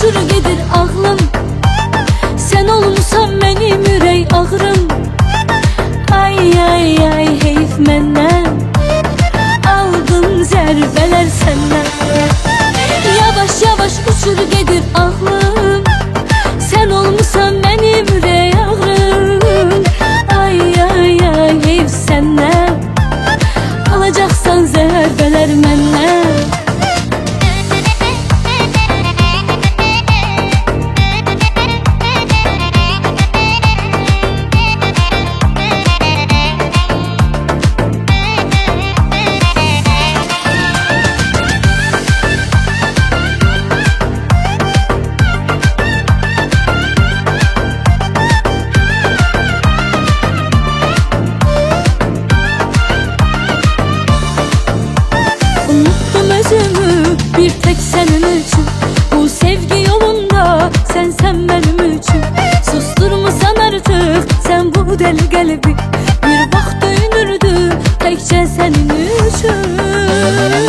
uçur gedir ağlım. Sen olmusan benim ürək ağrım. Ay ay ay heyf məndən, aldım zərbələr səndən. Yavaş yavaş uçur gedir ağlım. Sen olmusan benim ürək ağrım. Ay ay ay heyf səndən, alacaqsan zərbələr məndən. Bir tek senin için, bu sevgi yolunda sen benim için. Susturmasan artık sen bu deli kalbi, bir vaxt dönürdü tekçe senin için.